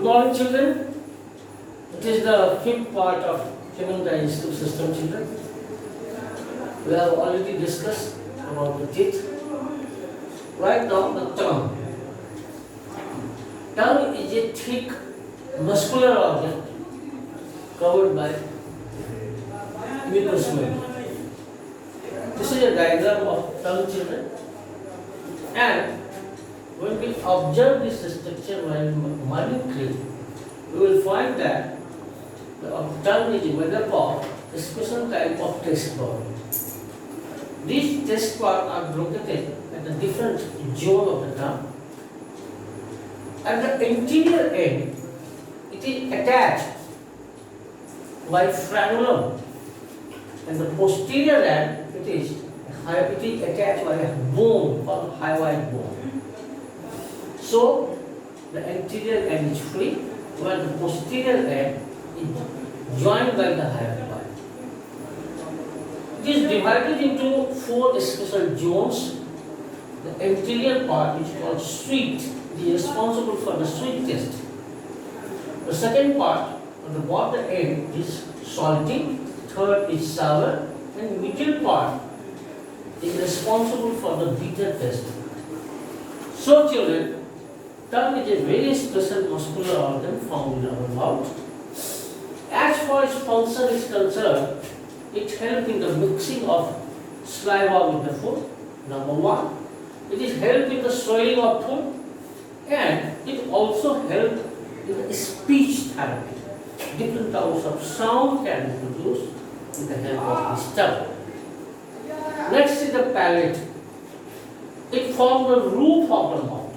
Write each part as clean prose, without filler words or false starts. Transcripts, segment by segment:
Good morning, children. It is the fifth part of human digestive system, children. We have already discussed about the teeth. Right now, the tongue. Tongue is a thick, muscular organ covered by mucous membrane. This is a diagram of tongue, children. And when we observe this structure minutely, we will find that the tongue is made up of a special type of taste bud. These taste buds are located at the different zone of the tongue. At the interior end, it is attached by frenulum, and the posterior end it is attached by a bone called hyoid bone. So the anterior end is free, while the posterior end is joined by the hyoid bone. It is divided into four special zones. The anterior part is called sweet, it is responsible for the sweet taste. The second part, on the bottom end, is salty, third is sour, and middle part is responsible for the bitter taste. So children, tongue is a very special muscular organ found in our mouth. As far as function is concerned, it helps in the mixing of saliva with the food, number one. It is help in the swallowing of food, and it also helps in the speech therapy. Different types of sound can be produced with the help of this tongue. Next is the palate. It forms the roof of the mouth,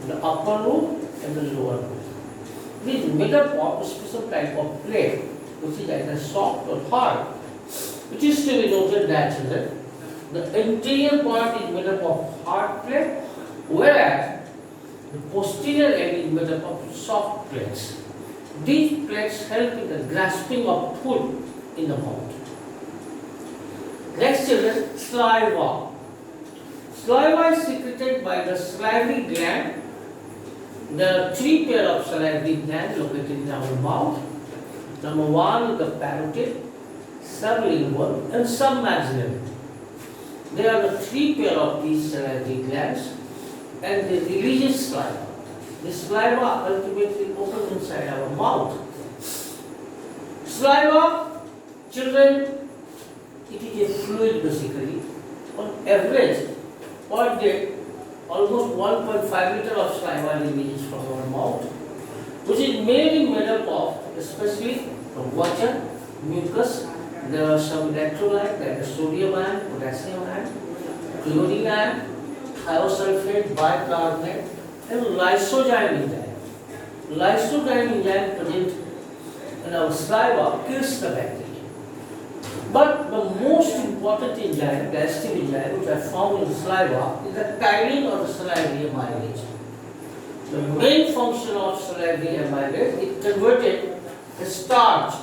the upper roof and the lower roof. It is made up of a special type of plate, which is either soft or hard. It is to be noted that the interior part is made up of hard plate, whereas the posterior end is made up of soft plates. These plates help in the grasping of food in the mouth. Next, children, saliva. Saliva is secreted by the salivary gland. There are three pairs of salivary glands located in our mouth. Number one is the parotid, sublingual, and submaxillary. There are the three pairs of these salivary glands, and they release saliva. The saliva ultimately opens inside our mouth. Saliva, children, it is a fluid basically. On average, per day, almost 1.5 liters of saliva releases from our mouth, which is mainly made up of, especially from water, mucus. There are some electrolytes like the sodium ion, potassium ion, chlorine ion, thiosulfate, bicarbonate, and lysozyme enzyme. Lysozyme enzyme present in our saliva kills the bacteria. But the most important enzyme, digestive enzyme, which are found in the saliva, is the tyrine or the salivary amylase. The main function of salivary amylase is converted the starch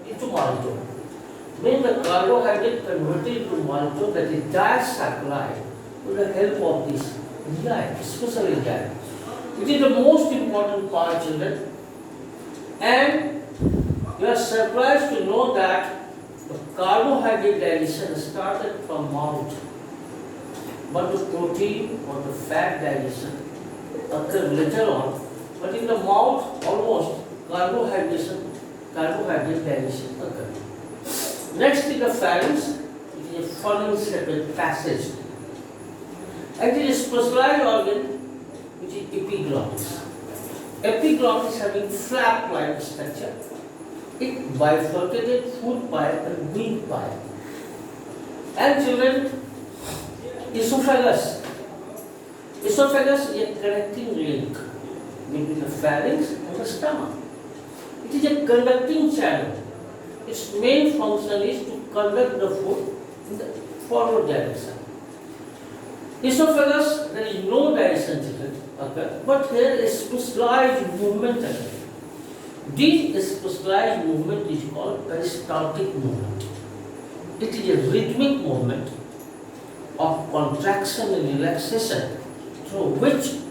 into maltose. When the carbohydrate converted into maltose, that is disaccharide, with the help of this enzyme, special enzyme. It is the most important part, children. And you are surprised to know that the carbohydrate digestion started from mouth, but the protein or the fat digestion occurred later on. But in the mouth, almost carbohydrate digestion occurred. Next is the pharynx. It is a funnel-shaped passage. And it is a specialized organ, which is epiglottis. Epiglottis having flap-like structure. It bifurcated food pipe and wing pipe. And children, esophagus. Esophagus is a connecting link between the pharynx and the stomach. It is a conducting channel. Its main function is to conduct the food in the forward direction. Esophagus, there is no digestion, children, okay, but here is specialized movement occurs. This specialized movement is called peristaltic movement. It is a rhythmic movement of contraction and relaxation through which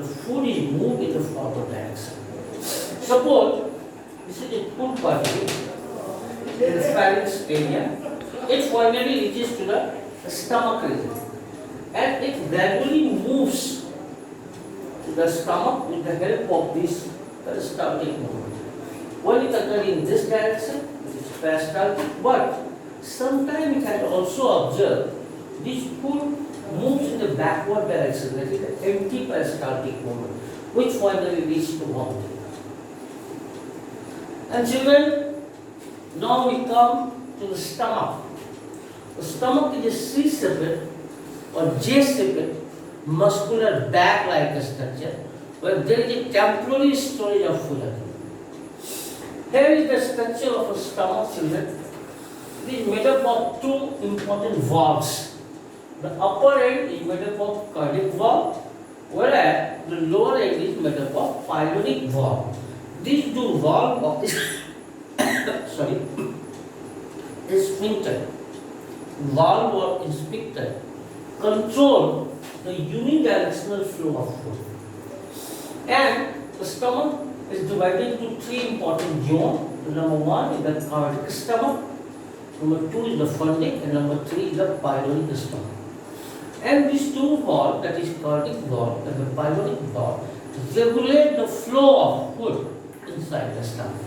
the food is moved in the forward direction. Suppose this is a food particle in the pharynx area. It finally reaches to the stomach region and it gradually moves to the stomach with the help of this peristaltic movement. When it occurs in this direction, it is peristaltic, but sometimes we can also observe this food moves in the backward direction, that is the empty peristaltic movement, which finally leads to vomiting. And children, now we come to the stomach. The stomach is a C-shaped or J-shaped muscular bag-like structure where there is a temporary storage of food. Here is the structure of a stomach, children. It is made up of two important valves. The upper end is made up of cardiac valve, whereas the lower end is made up of pyloric valve. These two valves of this sphincter, valve or sphincter, control the unidirectional flow of food. And the stomach is divided into three important zones. Number one is the cardiac stomach, number two is the funding, and number three is the pyloric stomach. And these two valves, that is cardiac valve and the pyloric valve, regulate the flow of food inside the stomach.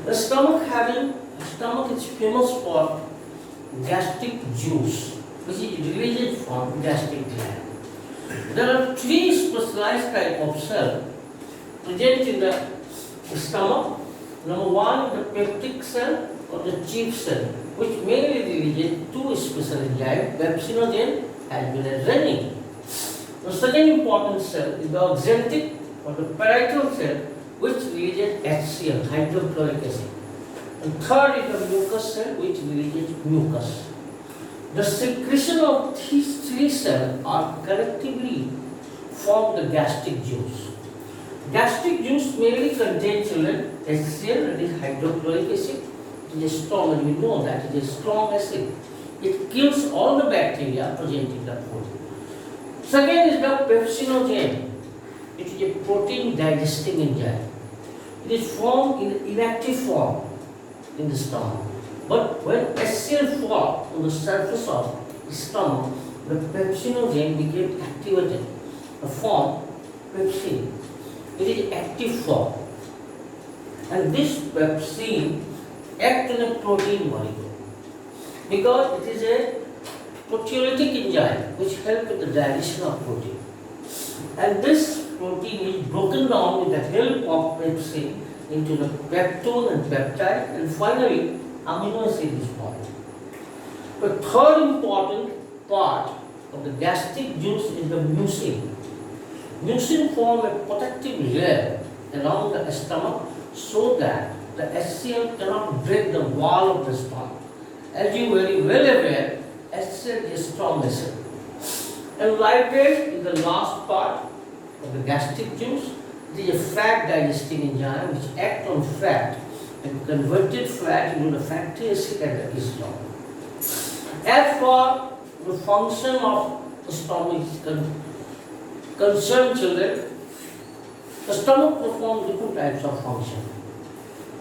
The stomach is famous for gastric juice, which is released from gastric gland. There are three specialized types of cells present in the stomach. Number one is the peptic cell or the chief cell, which mainly releases two special enzymes, pepsinogen as well as renin. The second important cell is the oxalic or the parietal cell, which releases HCl, hydrochloric acid. And third is the mucus cell, which releases mucus. The secretion of these three cells are collectively form the gastric juice. Gastric juice mainly contains children HCl, that is hydrochloric acid. It is strong, and we know that it is strong acid. It kills all the bacteria present in the food. Second is the pepsinogen. It is a protein digesting enzyme. It is formed in inactive form in the stomach. But when HCl falls on the surface of the stomach, the pepsinogen became activated, the form pepsin. It is active form. And this pepsin acts on a protein molecule because it is a proteolytic enzyme which helps with the digestion of protein. And this protein is broken down with the help of pepsin into the peptone and peptide, and finally amino acid is formed. The third important part of the gastric juice is the mucin. Mucin forms a protective layer around the stomach so that the HCl cannot break the wall of the stomach. As you are very well aware, HCl is strong acid. And lipase is the last part of the gastric juice. It is a fat digesting enzyme which acts on fat and converted fat into the fatty acid and the ketone. As for the function of the stomach is concerned, children, the stomach performs different types of function.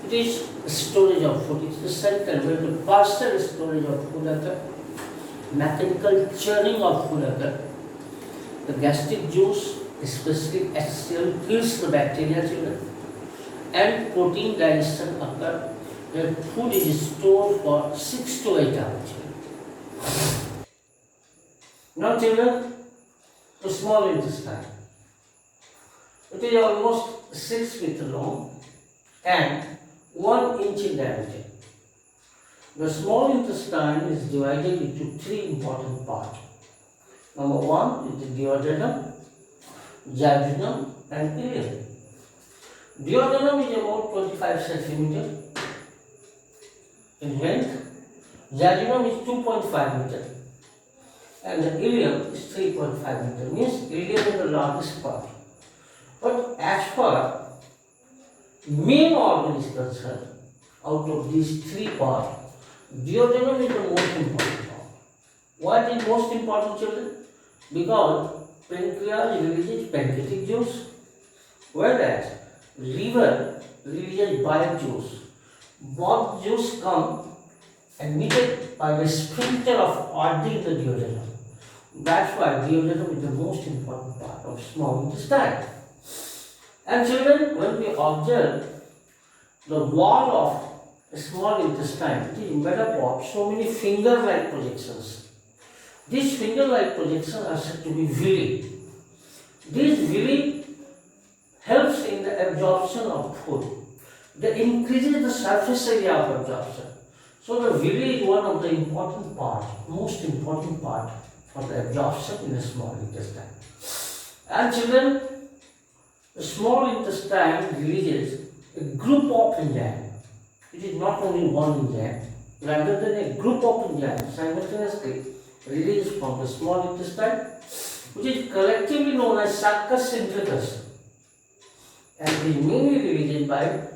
It is storage of food. It is the center where the partial storage of food occurs, mechanical churning of food occurs. The gastric juice, especially HCl, kills the bacteria, children, and protein digestion occurs where food is stored for 6 to 8 hours. Now, children, the small intestine. It is almost 6 feet long and 1 inch in diameter. The small intestine is divided into 3 important parts. Number 1 is the duodenum, jejunum, and ileum. Duodenum is about 25 centimeters in length. Jejunum is 2.5 meters. And the ileum is 3.5 meters. Means ileum is the largest part. But as far main organ is concerned, out of these 3 parts, duodenum is the most important part. Why it is most important, children? Because pancreas releases pancreatic juice, whereas liver releases bile juice. Both juice come emitted by the sphincter of Oddi in the duodenum. That's why duodenum is the most important part of small intestine. And children, when we observe the wall of a small intestine, it is made up of so many finger-like projections. These finger-like projections are said to be villi. These villi helps in the absorption of food. They increases the surface area of absorption. So the villi is one of the important part, most important part for the absorption in the small intestine. And children, the small intestine releases a group of enzymes. It is not only one enzyme, rather than a group of enzymes simultaneously released from the small intestine, which is collectively known as succus centricus, and is mainly released by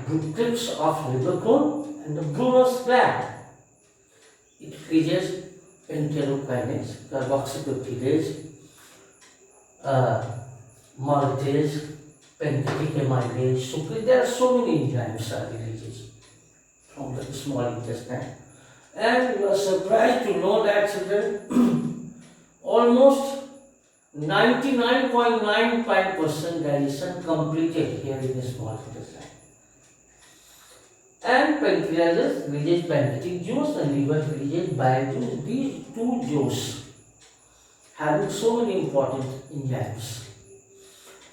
groups of liver cone and the Brunner's gland. It releases enterokinase, carboxypeptidase, maltase, pancreatic amylase, sucrase. There are so many enzymes are released from the small intestine. And you are surprised to know that children, almost 99.95% digestion completed here in the small intestine. And pancreas releases pancreatic juice and liver releases bile juice. These two juices having so many important enzymes.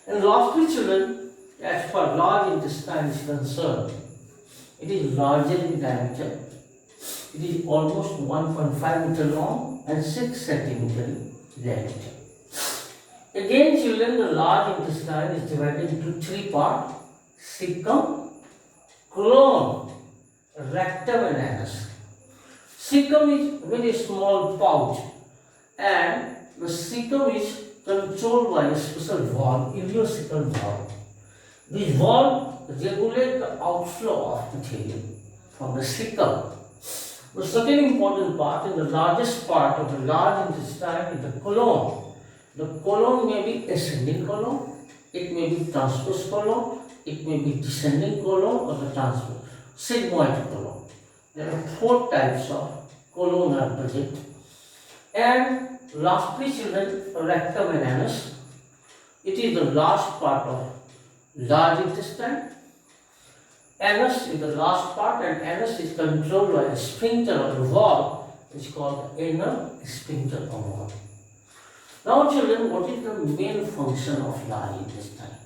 And lastly, children, as far as large intestine is concerned, it is larger in diameter. It is almost 1.5 meter long and 6 centimeter in diameter. Again, children, the large intestine is divided into three parts: cecum, colon, rectum and anus. Cecum is a very small pouch, and the cecum is controlled by a special valve, ileocecal valve. This valve regulates the outflow of material from the cecum. The second important part and the largest part of the large intestine is the colon. The colon may be ascending colon, it may be transverse colon, it may be descending colon, or the transverse sigmoid colon. There are four types of colon are present. And lastly, children, rectum and anus. It is the last part of large intestine. Anus is the last part, and anus is controlled by a sphincter or a valve which is called the anal sphincter or valve. Now children, what is the main function of large intestine?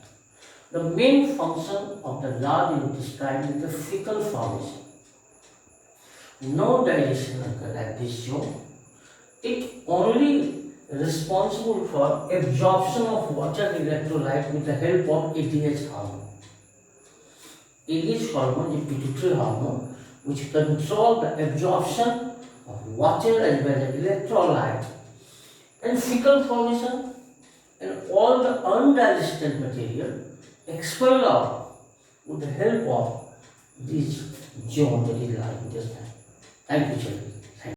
The main function of the large intestine is the fecal formation. No digestion occurs at this zone. It only responsible for absorption of water and electrolyte with the help of ADH hormone. ADH hormone is pituitary hormone which controls the absorption of water as well as electrolyte and fecal formation, and all the undigested material expelled out with the help of this zone that is large intestine. Thank you, children.